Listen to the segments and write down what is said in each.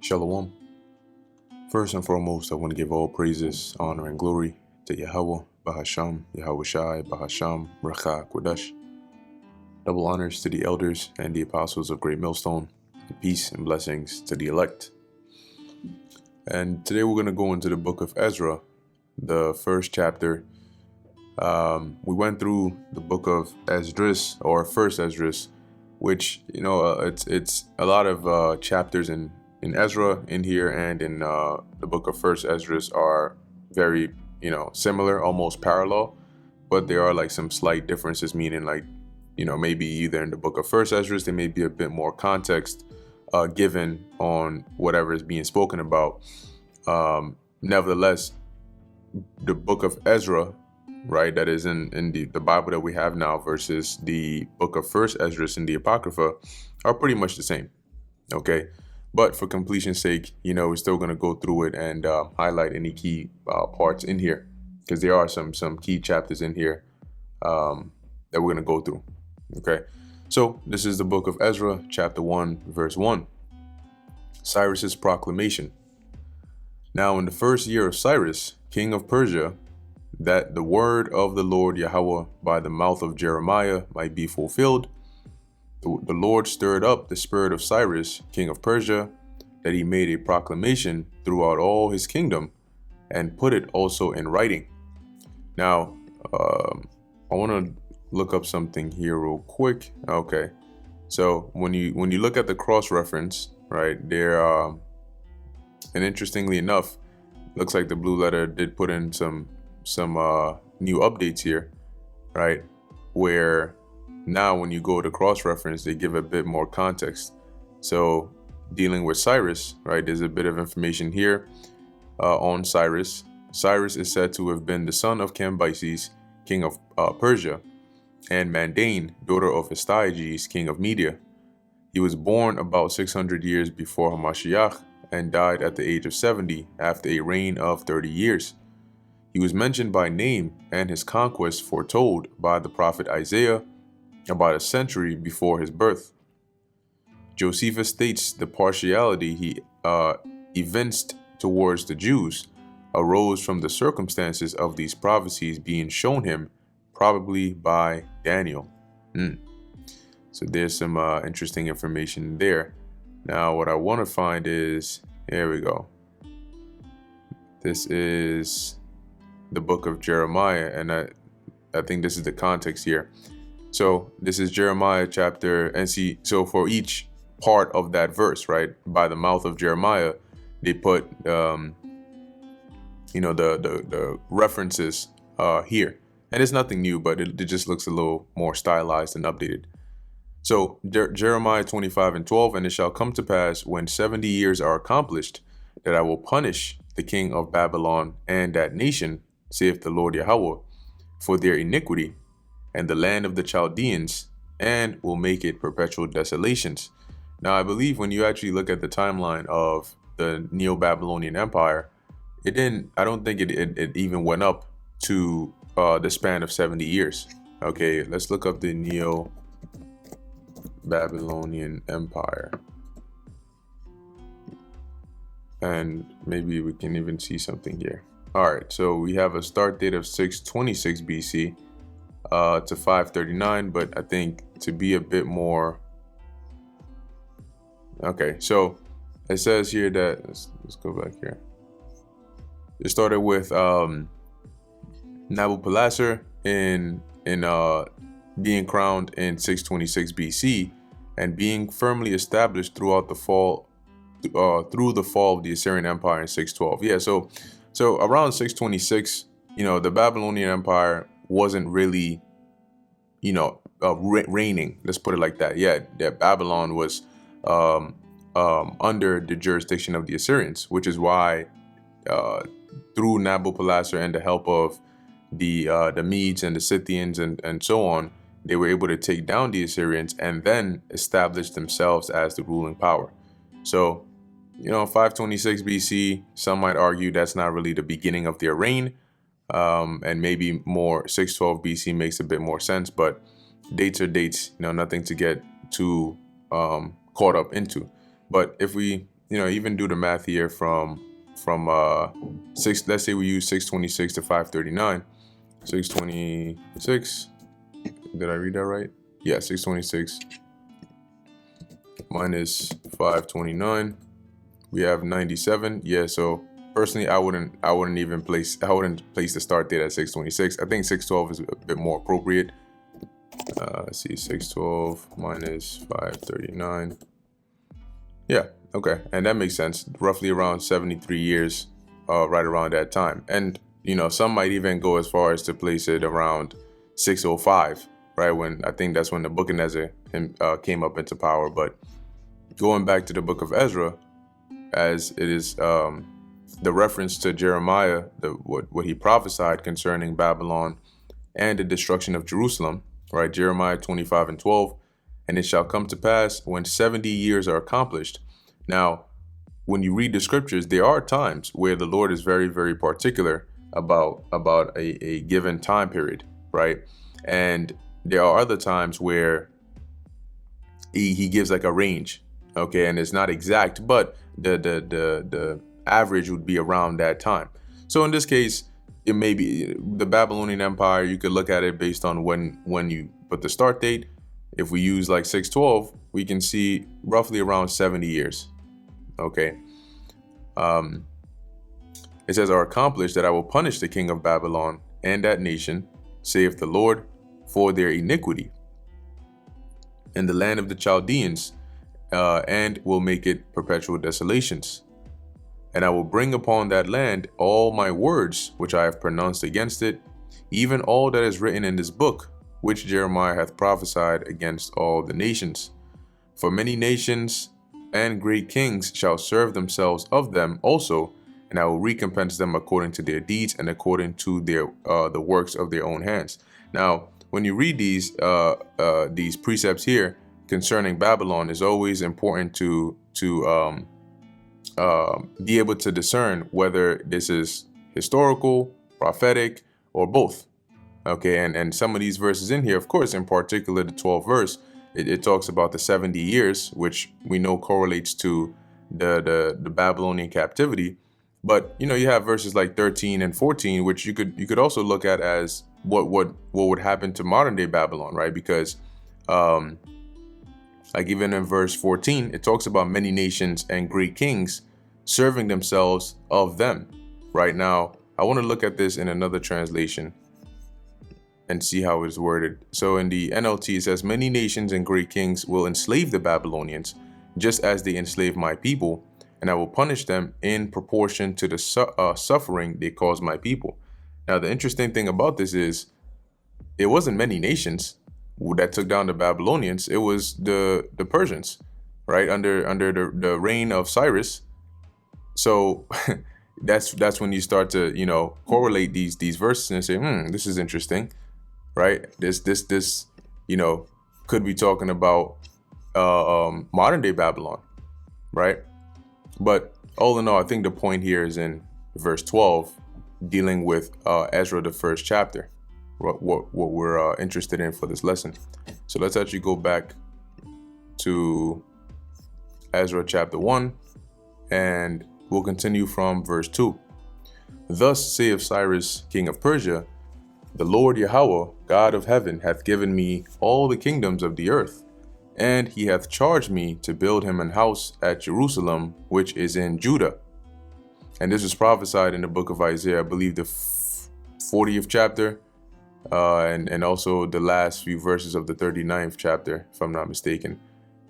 Shalom. First and foremost, I want to give all praises, honor, and glory to Yahweh, Bahasham, Yahweh Shai, Bahasham, Racha, Kodesh. Double honors to the elders and the apostles of Great Millstone, and peace and blessings to the elect. And today we're going to go into the book of Ezra, the first chapter. We went through the book of Esdras, or First Esdras, which, it's a lot of chapters in Ezra in here, and in the book of First Esdras are very, similar, almost parallel, but there are like some slight differences, meaning like, maybe either in the book of First Esdras, there may be a bit more context given on whatever is being spoken about. Nevertheless, the book of Ezra, right, that is in the Bible that we have now versus the book of First Esdras in the Apocrypha are pretty much the same. Okay, but for completion's sake, we're still going to go through it and highlight any key parts in here, because there are some key chapters in here that we're going to go through. Okay, so this is the book of Ezra, chapter 1, verse 1. Cyrus's proclamation. Now in the first year of Cyrus, king of Persia, that the word of the Lord Yahweh by the mouth of Jeremiah might be fulfilled, the Lord stirred up the spirit of Cyrus, king of Persia, that he made a proclamation throughout all his kingdom and put it also in writing. Now, I want to look up something here real quick. Okay, so when you look at the cross-reference, right, there, and interestingly enough, looks like the blue letter did put in some new updates here, right, where now when you go to cross-reference, they give a bit more context. So dealing with Cyrus, right, there's a bit of information here on Cyrus. Cyrus is said to have been the son of Cambyses, king of Persia, and Mandane, daughter of Astyages, king of Media. He was born about 600 years before Hamashiach and died at the age of 70 after a reign of 30 years. He was mentioned by name and his conquest foretold by the prophet Isaiah about a century before his birth. Josephus states the partiality he evinced towards the Jews arose from the circumstances of these prophecies being shown him, probably by Daniel. So there's some interesting information there. Now what I want to find is, here we go. This is the book of Jeremiah, and I think this is the context here. So this is Jeremiah chapter, and see, so for each part of that verse, right, by the mouth of Jeremiah, they put the references here, and it's nothing new, but it just looks a little more stylized and updated. So Jeremiah 25:12, and it shall come to pass when 70 years are accomplished that I will punish the king of Babylon and that nation, saith the Lord Yahweh, for their iniquity, and the land of the Chaldeans, and will make it perpetual desolations. Now, I believe when you actually look at the timeline of the Neo-Babylonian Empire, I don't think it even went up to the span of 70 years. Okay, let's look up the Neo-Babylonian Empire. And maybe we can even see something here. All right, so we have a start date of 626 BC to 539, but I think to be a bit more. Okay, so it says here that, let's go back here. It started with Nabopolassar in being crowned in 626 BC and being firmly established throughout the fall through the fall of the Assyrian Empire in 612. Yeah, so around 626, the Babylonian Empire wasn't really, reigning. Let's put it like that. Yeah, that Babylon was under the jurisdiction of the Assyrians, which is why through Nabopolassar and the help of the Medes and the Scythians and so on, they were able to take down the Assyrians and then establish themselves as the ruling power. So, 526 BC, some might argue that's not really the beginning of their reign, and maybe more 612 BC makes a bit more sense, but dates are dates, nothing to get too caught up into. But if we even do the math here from six. Let's say we use 626 to 539. 626. Did I read that right? Yeah, 626 minus 529. We have 97. Yeah, so personally I wouldn't place the start date at 626. I think 612 is a bit more appropriate. Let's see, 612 minus 539. Yeah, okay, and that makes sense. Roughly around 73 years, right around that time. And some might even go as far as to place it around 605, right? When I think that's when the book of Ezra came up into power. But going back to the book of Ezra, as it is the reference to Jeremiah, what he prophesied concerning Babylon and the destruction of Jerusalem, right? Jeremiah 25:12, and it shall come to pass when 70 years are accomplished. Now, when you read the scriptures, there are times where the Lord is very, very particular about a given time period, right? And there are other times where he gives like a range, okay, and it's not exact, but the average would be around that time. So in this case, it may be the Babylonian Empire. You could look at it based on when you put the start date. If we use like 612, we can see roughly around 70 years. Okay. It says, are accomplished that I will punish the king of Babylon and that nation, saith the Lord, for their iniquity in the land of the Chaldeans, and will make it perpetual desolations. And I will bring upon that land all my words which I have pronounced against it, even all that is written in this book, which Jeremiah hath prophesied against all the nations. For many nations and great kings shall serve themselves of them also, and I will recompense them according to their deeds and according to their the works of their own hands. Now, when you read these precepts here concerning Babylon, it's always important to be able to discern whether this is historical, prophetic, or both. Okay, and some of these verses in here, of course, in particular the 12th verse, it talks about the 70 years, which we know correlates to the Babylonian captivity. But you have verses like 13 and 14, which you could also look at as what would happen to modern day Babylon, right? Because like even in verse 14, it talks about many nations and great kings serving themselves of them. Right now, I want to look at this in another translation and see how it's worded. So in the NLT, it says, many nations and great kings will enslave the Babylonians, just as they enslaved my people, and I will punish them in proportion to the suffering they caused my people. Now, the interesting thing about this is it wasn't many nations that took down the Babylonians. It was the Persians, right? Under the reign of Cyrus. So that's when you start to, correlate these verses and say, this is interesting, right? This could be talking about modern day Babylon, right? But all in all, I think the point here is in verse 12, dealing with Ezra, the first chapter, what we're interested in for this lesson. So let's actually go back to Ezra chapter 1, and we'll continue from verse 2. Thus saith Cyrus, king of Persia, the Lord Yahweh, God of heaven, hath given me all the kingdoms of the earth, and he hath charged me to build him an house at Jerusalem, which is in Judah. And this was prophesied in the book of Isaiah, I believe the 40th chapter, and also the last few verses of the 39th chapter, if I'm not mistaken.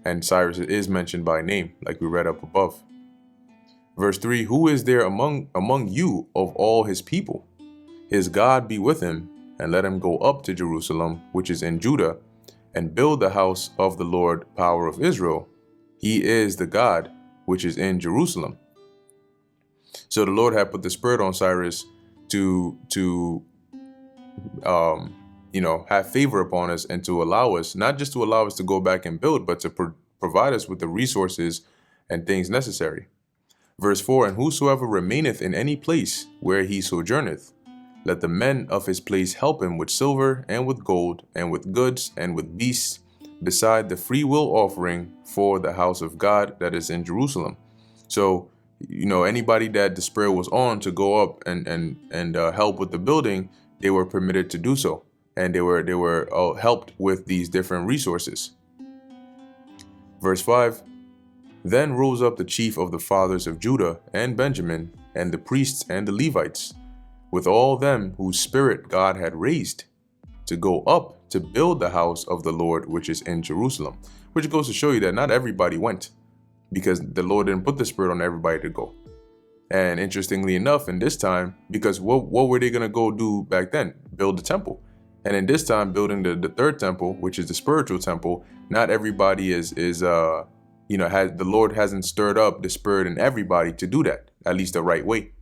And Cyrus is mentioned by name, like we read up above. Verse 3, who is there among you of all his people? His God be with him, and let him go up to Jerusalem, which is in Judah, and build the house of the Lord power of Israel. He is the God which is in Jerusalem. So the Lord had put the spirit on Cyrus to have favor upon us, and to allow us, not just to allow us to go back and build, but to provide us with the resources and things necessary. Verse 4, and whosoever remaineth in any place where he sojourneth, let the men of his place help him with silver and with gold and with goods and with beasts, beside the free will offering for the house of God that is in Jerusalem. So, anybody that the Spirit was on to go up and help with the building, they were permitted to do so, and they were helped with these different resources. Verse 5. Then rose up the chief of the fathers of Judah and Benjamin, and the priests and the Levites, with all them whose spirit God had raised, to go up to build the house of the Lord which is in Jerusalem. Which goes to show you that not everybody went, because the Lord didn't put the Spirit on everybody to go. And interestingly enough, in this time, because what were they going to go do back then? Build the temple. And in this time, building the third temple, which is the spiritual temple, not everybody has the Lord hasn't stirred up the Spirit in everybody to do that, at least the right way.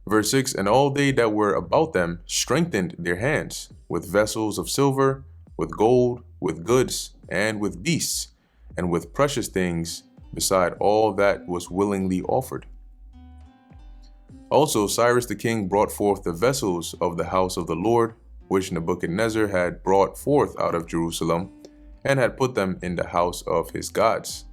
Verse 6, and all they that were about them strengthened their hands with vessels of silver, with gold, with goods, and with beasts, and with precious things, beside all that was willingly offered. Also Cyrus the king brought forth the vessels of the house of the Lord, which Nebuchadnezzar had brought forth out of Jerusalem, and had put them in the house of his gods.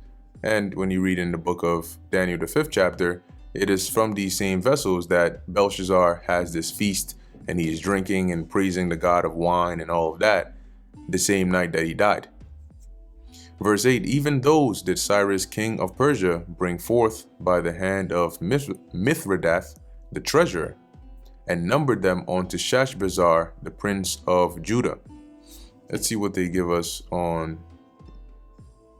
And when you read in the book of Daniel, the 5th chapter, it is from these same vessels that Belshazzar has this feast, and he is drinking and praising the god of wine and all of that, the same night that he died. Verse 8, even those did Cyrus king of Persia bring forth by the hand of Mithridath the treasurer, and numbered them unto Shashbazzar the prince of Judah. Let's see what they give us on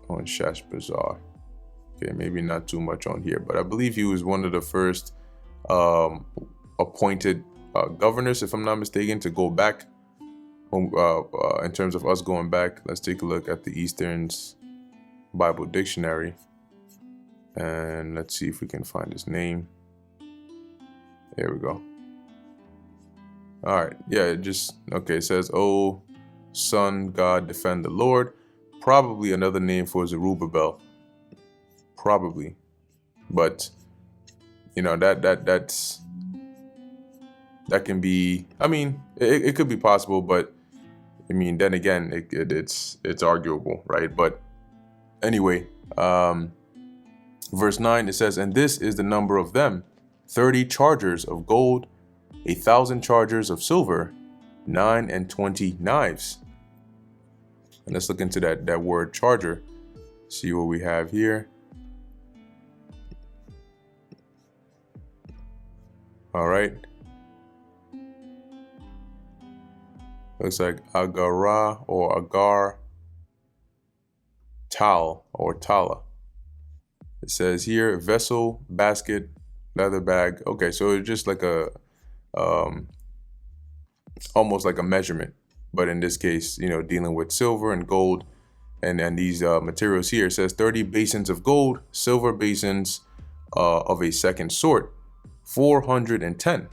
Shashbazzar. Okay, maybe not too much on here, but I believe he was one of the first appointed governors, if I'm not mistaken, to go back. In terms of us going back, let's take a look at the Eastern's Bible Dictionary, and let's see if we can find his name. There we go. All right, yeah, it says, "Oh, son, God, defend the Lord." Probably another name for Zerubbabel. Probably, but that can be. I mean, it could be possible, but I mean, then again, it's arguable, right? But anyway, verse 9, it says, and this is the number of them: 30 chargers of gold, 1,000 chargers of silver, 29 knives. And let's look into that word charger. See what we have here. All right. Looks like agara or agar tal or tala. It says here vessel, basket, leather bag. Okay, so it's just like a almost like a measurement, but in this case, dealing with silver and gold, and these materials here. It says 30 basins of gold, silver basins of a second sort, 410,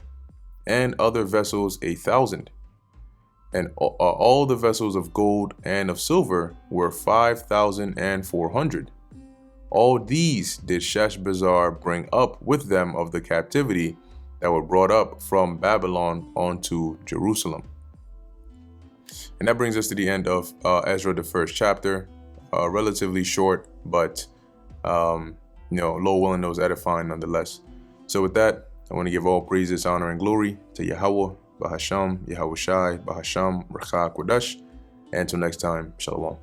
and other vessels 1,000. And all the vessels of gold and of silver were 5,400. All these did Shashbazzar bring up with them of the captivity that were brought up from Babylon onto Jerusalem. And that brings us to the end of Ezra, the 1st chapter. Relatively short, but Lord willing, it was edifying nonetheless. So with that, I want to give all praises, honor, and glory to Yahweh, Bahasham, Yahweh Shai, Bahasham, Rakha Kodesh. And until next time, Shalom.